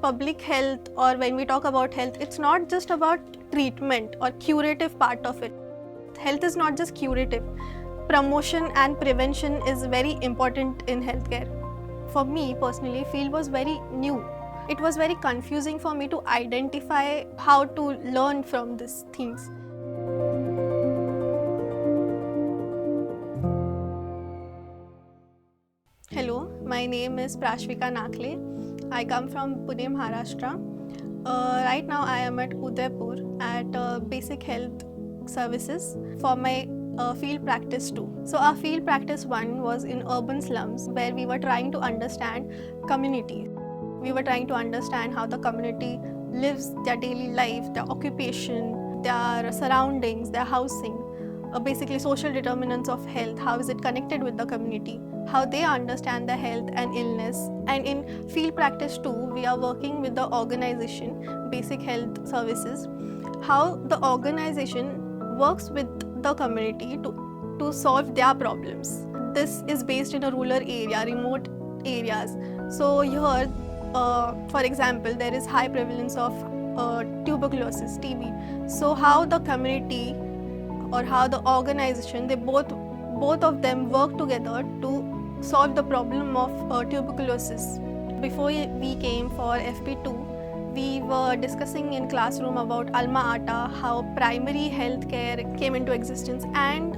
public health, or when we talk about health, it's not just about treatment or curative part of it. Health is not just curative. Promotion and prevention is very important in healthcare. For me personally, field was very new. It was very confusing for me to identify how to learn from these things. Hello, my name is Prashvika Nakle. I come from Pune, Maharashtra. Right now I am at Udaipur at Basic Health Services for my field practice 2. So our field practice 1 was in urban slums, where we were trying to understand community. We were trying to understand how the community lives their daily life, their occupation, their surroundings, their housing, basically social determinants of health, how is it connected with the community, how they understand their health and illness. And in field practice 2, we are working with the organization Basic Health Services, how the organization works with the community to solve their problems. This is based in a rural area, remote areas. So here, for example, there is high prevalence of tuberculosis, TB. So how the community or how the organization, they both of them work together to solve the problem of tuberculosis. Before we came for FP2, we were discussing in classroom about Alma Ata, how primary health care came into existence, and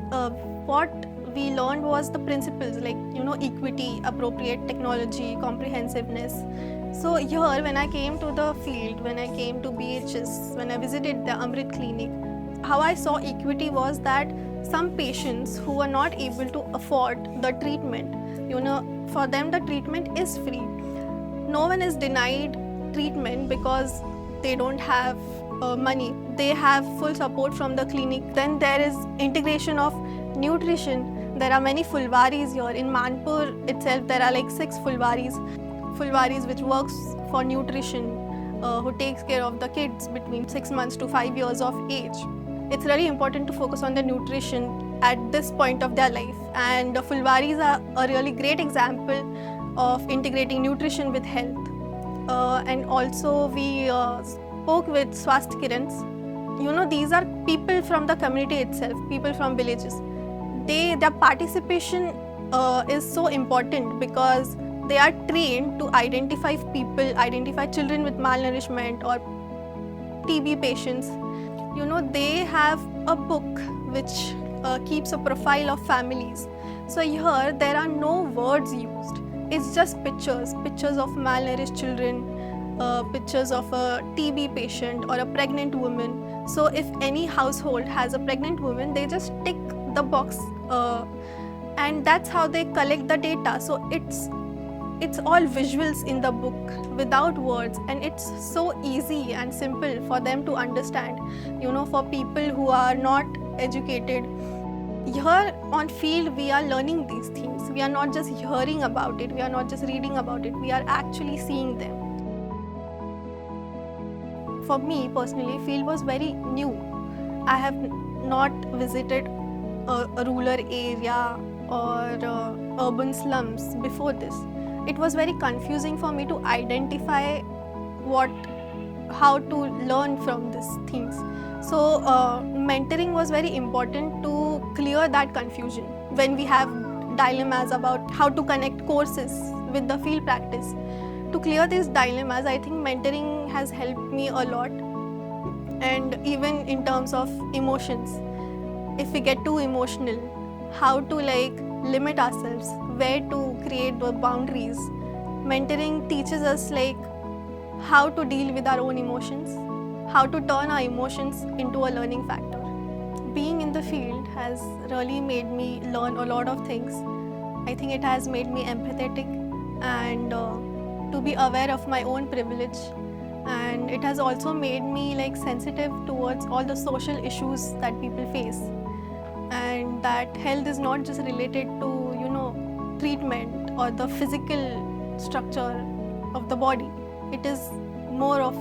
what we learned was the principles like equity, appropriate technology, comprehensiveness. So here, when I came to the field, when I came to BHS, when I visited the Amrit clinic, how I saw equity was that some patients who were not able to afford the treatment, for them the treatment is free. No one is denied treatment because they don't have money. They have full support from the clinic. Then there is integration of nutrition. There are many fulvaris here. In Manpur itself, there are like 6 fulvaris which works for nutrition, who takes care of the kids between 6 months to 5 years of age. It's really important to focus on the nutrition at this point of their life, and the fulvaris are a really great example of integrating nutrition with health. And also we spoke with Swasth Kirans. These are people from the community itself, people from villages. Their participation is so important because they are trained to identify children with malnourishment or TB patients. They have a book which keeps a profile of families. So here there are no words used. It's just pictures of malnourished children, pictures of a TB patient or a pregnant woman. So if any household has a pregnant woman, they just tick the box, and that's how they collect the data. So it's all visuals in the book without words, and it's so easy and simple for them to understand, for people who are not educated. Here on field, we are learning these things. We are not just hearing about it, we are not just reading about it, we are actually seeing them. For me personally, field was very new. I have not visited a rural area or urban slums before this. It was very confusing for me to identify how to learn from these things. So mentoring was very important to clear that confusion. When we have dilemmas about how to connect courses with the field practice, to clear these dilemmas, I think mentoring has helped me a lot. And even in terms of emotions, if we get too emotional, how to limit ourselves, where to create the boundaries. Mentoring teaches us how to deal with our own emotions, how to turn our emotions into a learning factor. Being in the field has really made me learn a lot of things. I think it has made me empathetic and to be aware of my own privilege, and it has also made me sensitive towards all the social issues that people face, and that health is not just related to treatment or the physical structure of the body. It is more of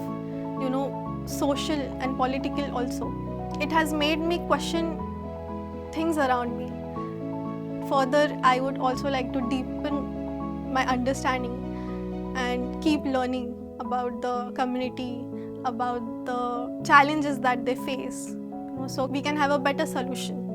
social and political also. It has made me question things around me. Further, I would also like to deepen my understanding and keep learning about the community, about the challenges that they face, so we can have a better solution.